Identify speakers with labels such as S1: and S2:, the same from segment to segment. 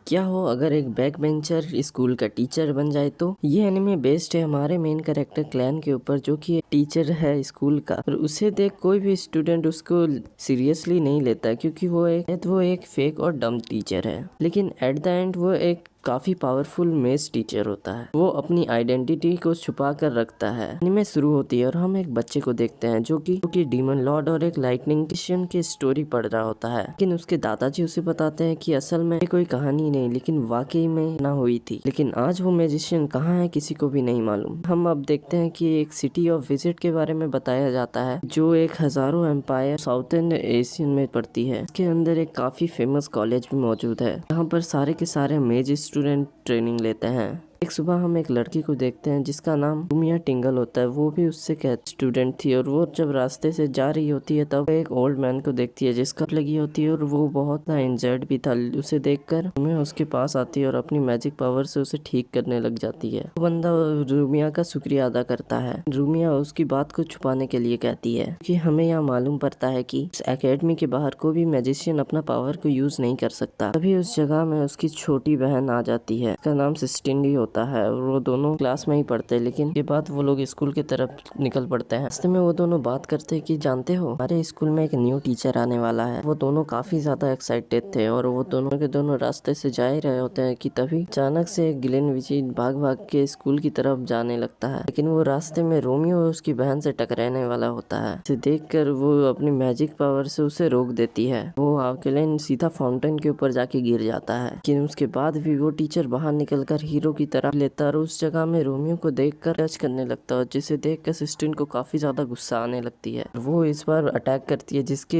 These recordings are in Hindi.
S1: क्या हो अगर एक बैक बेंचर स्कूल का टीचर बन जाए तो। ये एनिमे बेस्ड है हमारे मेन कैरेक्टर क्लैन के ऊपर, जो कि एक टीचर है स्कूल का। और उसे देख कोई भी स्टूडेंट उसको सीरियसली नहीं लेता, क्योंकि वो एक फेक और डम टीचर है। लेकिन एट द एंड वो एक काफी पावरफुल मेथ्स टीचर होता है। वो अपनी आइडेंटिटी को छुपा कर रखता है। एनिमे शुरू होती है और हम एक बच्चे को देखते हैं जो कि डीमन लॉर्ड और एक लाइटनिंग मैजिशियन की स्टोरी पढ़ रहा होता है। लेकिन उसके दादाजी उसे बताते हैं कि असल में ये कोई कहानी नहीं, लेकिन वाकई में ना हुई थी। लेकिन आज वो मैजिशियन कहाँ है किसी को भी नहीं मालूम। हम अब देखते हैं कि एक सिटी ऑफ विजिट के बारे में बताया जाता है, जो एक हजारों एम्पायर साउथ एशियन में पड़ती है। इसके अंदर एक काफी फेमस कॉलेज भी मौजूद है, जहाँ पर सारे के सारे मेज स्टूडेंट ट्रेनिंग लेते हैं। एक सुबह हम एक लड़की को देखते हैं जिसका नाम रूमिया टिंगल होता है। वो भी उससे स्टूडेंट थी, और वो जब रास्ते से जा रही होती है तब एक ओल्ड मैन को देखती है जिसका लगी होती है, और वो बहुत इंजर्ड भी था। उसे देखकर रूमिया उसके पास आती है और अपनी मैजिक पावर से उसे ठीक करने लग जाती है। वो बंदा रूमिया का शुक्रिया अदा करता है। रूमिया उसकी बात को छुपाने के लिए कहती है कि हमें यहाँ मालूम पड़ता है कि इस एकेडमी के बाहर कोई भी मैजिशियन अपना पावर को यूज नहीं कर सकता। तभी उस जगह में उसकी छोटी बहन आ जाती है, उसका नाम सिस्टिंडी होता है, और वो दोनों क्लास में ही पढ़ते हैं। लेकिन के बाद वो लोग स्कूल की तरफ निकल पड़ते हैं। रास्ते में वो दोनों बात करते हैं कि जानते हो हमारे स्कूल में एक न्यू टीचर आने वाला है। वो दोनों काफी ज्यादा एक्साइटेड थे, और वो दोनों के दोनों रास्ते से जा ही रहे होते हैं कि तभी अचानक से ग्लेन विची भाग भाग के स्कूल की तरफ जाने लगता है। लेकिन वो रास्ते में रोमियो और उसकी बहन से टकराने वाला होता है। इसे देखकर वो अपनी मैजिक पावर से उसे रोक देती है। वो ग्लेन सीधा फाउंटेन के ऊपर जाके गिर जाता है। लेकिन उसके बाद भी वो टीचर बाहर निकलकर हीरो की तरह लेता और उस जगह में रोमियो को देखकर टच करने लगता है, जिसे देखकर सिस्टिन को काफी ज्यादा गुस्सा आने लगती है। वो इस बार अटैक करती है, जिसके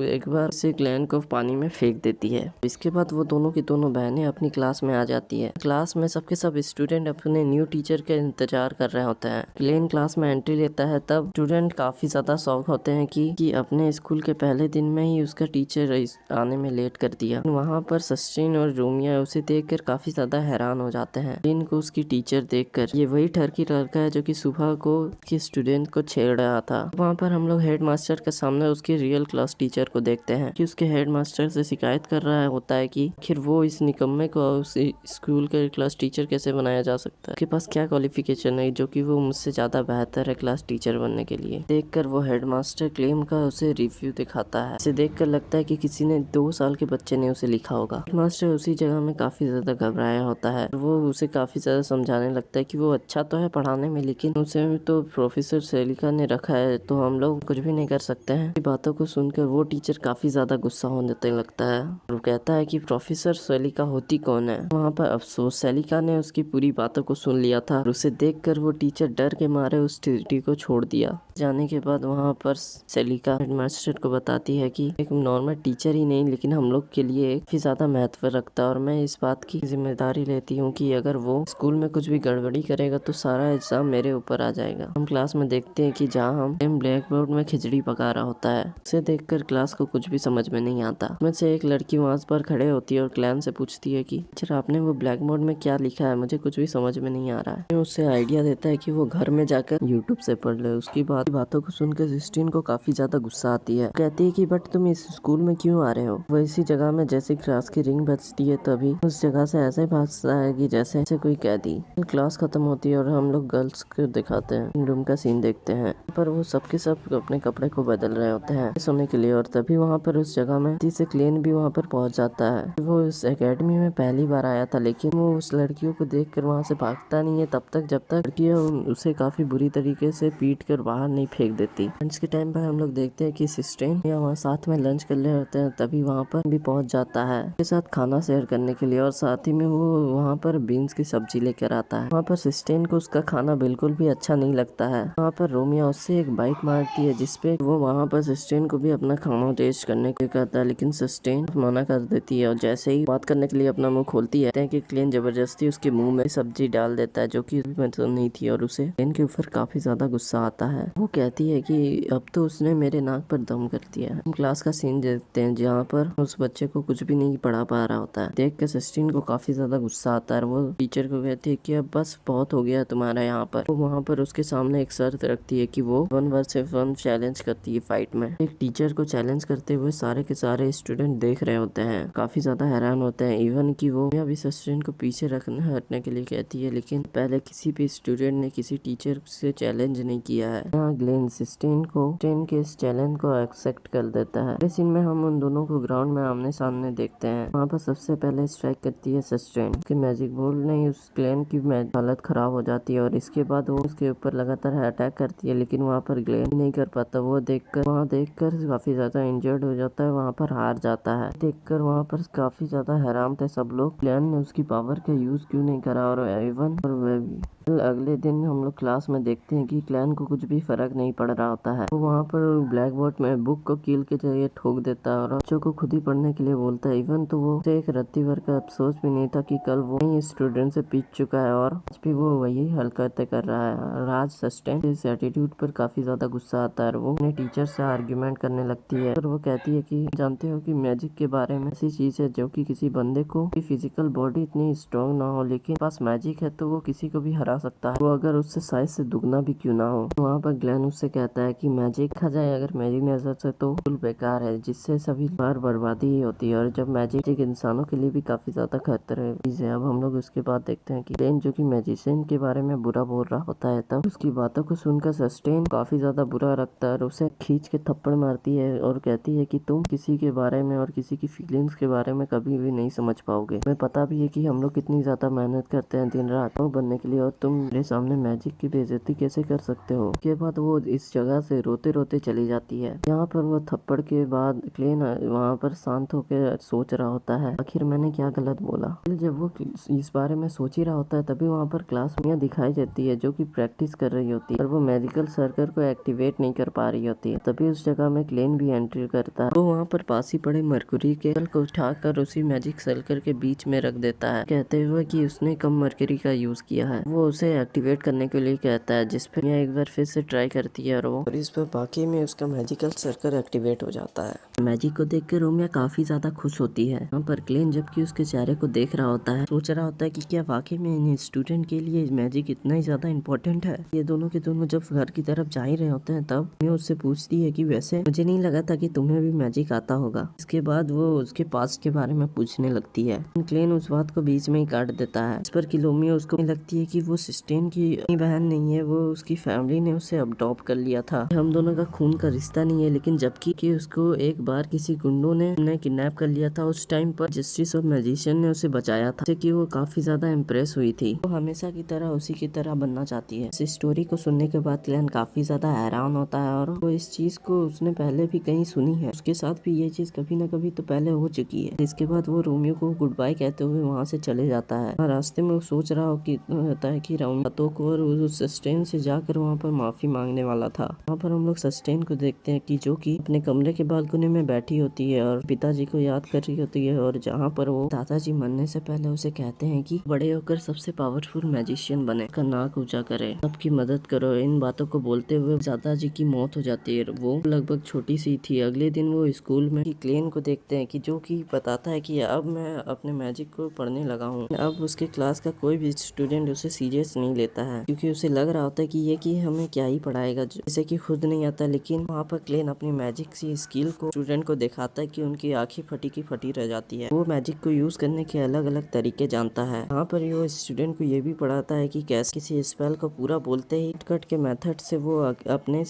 S1: एक बार से ग्लेन को पानी में फेंक देती है। इसके बाद वो दोनों की दोनों बहनें अपनी क्लास में आ जाती है। क्लास में सबके सब स्टूडेंट अपने न्यू टीचर के इंतजार कर रहे होते हैं। ग्लेन क्लास में एंट्री लेता है, तब स्टूडेंट काफी ज्यादा शौक होते हैं कि अपने स्कूल के पहले दिन में ही उसका टीचर आने में लेट कर दिया। वहाँ पर सस्टिन और रोमिया उसे देखकर काफी ज्यादा हैरान हो जाते हैं। ग्लेन को उसकी टीचर देखकर ये वही टर्की लड़का है जो कि सुबह को के स्टूडेंट को छेड़ रहा था। वहाँ पर हम लोग हेडमास्टर के सामने उसके रियल क्लास टीचर को देखते हैं कि उसके हेडमास्टर से शिकायत कर रहा होता है कि आखिर वो इस निकम्मे को उस स्कूल के क्लास टीचर कैसे बनाया जा सकता है, उसके पास क्या क्वालिफिकेशन है जो कि वो मुझसे ज्यादा बेहतर है क्लास टीचर बनने के लिए। देखकर वो हेडमास्टर क्लेम का उसे रिव्यू दिखाता है। इसे देखकर लगता है कि किसी ने 2 साल के बच्चे ने उसे लिखा होगा। हेडमास्टर उसी जगह में काफी ज्यादा घबराया होता है। वो उसे काफी ज्यादा समझाने लगता है कि वो अच्छा तो है पढ़ाने में, लेकिन उसे तो प्रोफेसर सेलिका ने रखा है, तो हम लोग कुछ भी नहीं कर सकते हैं। बातों को सुनकर वो टीचर काफी ज्यादा गुस्सा होने लगता है। वो कहता है कि प्रोफेसर सेलिका होती कौन है। वहाँ पर अफसोस सेलिका ने उसकी पूरी बातों को सुन लिया था, और उसे देखकर वो टीचर डर के मारे उस सिटी को छोड़ दिया। जाने के बाद वहाँ पर सेलिका हेडमास्टर को बताती है कि एक नॉर्मल टीचर ही नहीं, लेकिन हम लोग के लिए काफी ज्यादा महत्व रखता है, और मैं इस बात की जिम्मेदारी लेती हूँ कि अगर वो स्कूल में कुछ भी गड़बड़ी करेगा तो सारा इल्जाम मेरे ऊपर आ जाएगा। हम क्लास में देखते हैं कि जहाँ हम ब्लैक बोर्ड में खिचड़ी पका रहा होता है। उसे देखकर क्लास को कुछ भी समझ में नहीं आता। उसमें से एक लड़की वहाँ पर खड़े होती है और क्लैन से पूछती है कि टीचर आपने वो ब्लैक बोर्ड में क्या लिखा है, मुझे कुछ भी समझ में नहीं आ रहा है। उससे आइडिया देता है कि वो घर में जाकर यूट्यूब से पढ़ ले। उसकी बातों को सुनकर सिस्टीन को काफी ज्यादा गुस्सा आती है। कहती है कि बट तुम इस स्कूल में क्यों आ रहे हो। वो इसी जगह में जैसे क्लास की रिंग बजती है, तभी उस जगह से ऐसे भागता है कि जैसे कोई कैदी। क्लास खत्म होती है और हम लोग गर्ल्स को दिखाते हैं, रूम का सीन देखते हैं। पर वो सबके सब अपने कपड़े को बदल रहे होते हैं सोने के लिए, और तभी वहाँ पर उस जगह में से क्लेन भी वहाँ पर पहुँच जाता है। वो इस एकेडमी में पहली बार आया था, लेकिन वो उस लड़कियों को देखकर वहाँ से भागता नहीं है तब तक जब तक लड़कियाँ उसे काफी बुरी तरीके से पीट कर बाहर नहीं फेंक देती। लंच के टाइम पर हम लोग देखते हैं कि सिस्टेन या वहाँ साथ में लंच कर रहे होते हैं, तभी वहाँ पर भी पहुँच जाता है उसके साथ खाना शेयर करने के लिए, और साथ ही में वो वहाँ पर बीन्स की सब्जी लेकर आता है। वहाँ पर सिस्टेन को उसका खाना बिल्कुल भी अच्छा नहीं लगता है। वहाँ पर रोमिया उससे एक बाइट मारती है, जिसपे वो वहाँ पर सिस्टेन को भी अपना खाना टेस्ट करने के कहता है, लेकिन सिस्टेन मना कर देती है। और जैसे ही बात करने के लिए अपना मुंह खोलती है कि क्लेन जबरदस्ती उसके मुंह में सब्जी डाल देता है, जो कि पसंद नहीं थी, और उसे क्लेन के ऊपर काफी ज्यादा गुस्सा आता है। वो कहती है कि अब तो उसने मेरे नाक पर दम कर दिया है। हम क्लास का सीन देखते हैं जहाँ पर उस बच्चे को कुछ भी नहीं पढ़ा पा रहा होता है। देख के सिस्टीन को काफी ज्यादा गुस्सा आता है। वो टीचर टीचर को कहती है कि अब बस बहुत हो गया तुम्हारा यहाँ पर। वो वहाँ पर उसके सामने एक शर्त रखती है कि वो 1 वर्सेस 1 चैलेंज करती है फाइट में। एक टीचर को चैलेंज करते हुए सारे के सारे स्टूडेंट देख रहे होते हैं, काफी ज्यादा हैरान होते हैं। इवन कि वो अभी सस्टेन को पीछे हटने के लिए कहती है, लेकिन पहले किसी भी स्टूडेंट ने किसी टीचर से चैलेंज नहीं किया है। यहाँ ग्लेन सस्टेन के इस चैलेंज को एक्सेप्ट कर देता है। इस सीन में हम उन दोनों को ग्राउंड में आमने सामने देखते हैं। वहाँ पर सबसे पहले स्ट्राइक करती है सस्टेन कि मैजिक बॉल नहीं, उस ग्लेन की हालत खराब हो जाती है और इसके बाद वो उसके ऊपर लगातार अटैक करती है, लेकिन वहाँ पर ग्लेन नहीं कर पाता। वो देखकर काफी ज्यादा इंजर्ड हो जाता है, वहाँ पर हार जाता है। देखकर वहाँ पर काफी ज्यादा हैरान थे सब लोग, ग्लेन ने उसकी पावर का यूज क्यों नहीं करा। और इवन और अगले दिन हम लोग क्लास में देखते हैं कि क्लैन को कुछ भी फर्क नहीं पड़ रहा होता है। वो वहाँ पर ब्लैक बोर्ड में बुक को कील के जरिए ठोक देता है और बच्चों को खुद ही पढ़ने के लिए बोलता है। इवन तो वो एक रत्ती भर का अफसोस भी नहीं था कि कल वो स्टूडेंट से पीट चुका है और आज भी वो वही हरकतें कर रहा है। राज सस्टेन इस एटीट्यूड पर काफी ज्यादा गुस्सा आता है। वो अपने टीचर से आर्ग्यूमेंट करने लगती है और वो कहती है कि जानते हो कि मैजिक के बारे में ऐसी चीज है जो कि किसी बंदे को फिजिकल बॉडी इतनी स्ट्रॉन्ग ना हो, लेकिन पास मैजिक है तो वो किसी को भी हरा सकता है, वो अगर उससे साइज से दुगना भी क्यों ना हो। वहाँ पर ग्लेन उससे कहता है कि मैजिक देखा जाए अगर मेरी नजर से तो बिल्कुल बेकार है, जिससे सभी बार बर्बादी ही होती है और जब मैजिक इंसानों के लिए भी काफी ज्यादा खतरे चीज है। अब हम लोग उसके बाद देखते हैं कि ग्लेन जो कि मैजिशियन के बारे में बुरा बोल रहा होता है, तब उसकी बातों को सुनकर सस्टेन काफी ज्यादा बुरा रखता है और उसे खींच के थप्पड़ मारती है और कहती है कि तुम किसी के बारे में और किसी की फीलिंग्स के बारे में कभी भी नहीं समझ पाओगे। तुम्हें पता भी है कि हम लोग कितनी ज्यादा मेहनत करते हैं दिन रात बनने के लिए और तुम मेरे सामने मैजिक की बेइज्जती कैसे कर सकते हो। उसके बाद वो इस जगह से रोते रोते चली जाती है। यहाँ पर वो थप्पड़ के बाद ग्लेन वहाँ पर शांत होकर सोच रहा होता है आखिर मैंने क्या गलत बोला। जब वो इस बारे में सोच ही रहा होता है तभी वहाँ पर क्लास में दिखाई देती है जो कि प्रैक्टिस कर रही होती है और वो मैजिकल सर्कल को एक्टिवेट नहीं कर पा रही होती है। तभी उस जगह में ग्लेन भी एंट्री करता है। वो वहाँ पर पास ही पड़े मरकुरी के सर्कल को उठाकर उसी मैजिक सर्कल के बीच में रख देता है, कहते हुए कि उसने कम मरकरी का यूज किया है। वो उसे एक्टिवेट करने के लिए कहता है, जिस पर एक बार फिर से ट्राई करती है और इस पर बाकी में उसका मैजिकल सर्कल एक्टिवेट हो जाता है। मैजिक को देखकर रोमिया काफी ज्यादा खुश होती है। यहाँ पर ग्लेन जबकि उसके चेहरे को देख रहा होता है, सोच रहा होता है कि क्या वाकई में इन स्टूडेंट के लिए मैजिक इतना ही ज्यादा इम्पोर्टेंट है। ये दोनों के दोनों जब घर की तरफ जा ही रहे होते हैं तब मैं उससे पूछती है कि वैसे मुझे नहीं लगा था कि तुम्हें भी मैजिक आता होगा। इसके बाद वो उसके पास्ट के बारे में पूछने लगती है। ग्लेन उस बात को बीच में ही काट देता है। इस पर रोमियो उसको लगती है कि वो सस्टेन की बहन नहीं है, वो उसकी फैमिली ने उसे अडॉप्ट कर लिया था। हम दोनों का खून का रिश्ता नहीं है, लेकिन जबकि कि उसको एक बार किसी गुंडों ने किडनैप कर लिया था, उस टाइम पर जस्टिस और मैजिशियन ने उसे बचाया था, कि वो काफी ज्यादा इम्प्रेस हुई थी। वो हमेशा की तरह उसी की तरह बनना चाहती है। इस स्टोरी को सुनने के बाद ग्लेन काफी ज्यादा हैरान होता है और वो इस चीज को उसने पहले भी कहीं सुनी है, उसके साथ भी ये चीज कभी न कभी तो पहले हो चुकी है। इसके बाद वो रोमियो को गुड बाय कहते हुए वहाँ से चले जाता है। रास्ते में वो सोच रहा होता है कि रोमियो को और उस सस्टेन से जाकर वहाँ पर माफी मांगने वाला था। वहाँ पर हम लोग सस्टेन को देखते हैं कि जो कि अपने कमरे के बालकनी में बैठी होती है और पिताजी को याद कर रही होती है, और जहाँ पर वो दादाजी मरने से पहले उसे कहते हैं कि बड़े होकर सबसे पावरफुल मैजिशियन बने, का नाक ऊंचा करे, सबकी मदद करो। इन बातों को बोलते हुए दादाजी की मौत हो जाती है। वो लगभग छोटी सी थी। अगले दिन वो स्कूल में ग्लेन को देखते हैं कि जो कि बताता है कि अब मैं अपने मैजिक को पढ़ने लगा हूँ। अब उसके क्लास का कोई भी स्टूडेंट उसे सीरियस नहीं लेता है, क्योंकि उसे लग रहा होता है कि ये कि हमें क्या ही पढ़ाएगा, जैसे कि खुद नहीं आता। लेकिन वहाँ पर ग्लेन अपनी मैजिक की स्किल को स्टूडेंट को दिखाता है कि उनकी आंखें फटी की फटी रह जाती है। वो मैजिक को यूज करने के अलग अलग तरीके जानता है। वहाँ पर वो स्टूडेंट को ये भी पढ़ाता है कि कैसे किसी स्पेल को पूरा बोलते ही कट के मेथड से वो अपने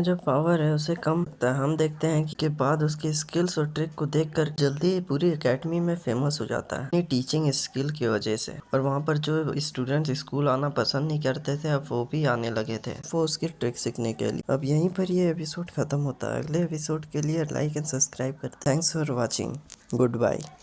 S1: जो पावर है उसे कम करता है। हम देखते हैं कि के बाद उसकी स्किल्स और ट्रिक को देखकर जल्दी पूरी एकेडमी में फेमस हो जाता है अपनी टीचिंग स्किल की वजह से। और वहाँ पर जो स्टूडेंट्स स्कूल आना पसंद नहीं करते थे, अब वो भी आने लगे थे वो उसकी ट्रिक सीखने के लिए। अब यहीं पर ये एपिसोड खत्म होता है। अगले एपिसोड के लिए लाइक एंड सब्सक्राइब कर। Thanks for watching. Good bye.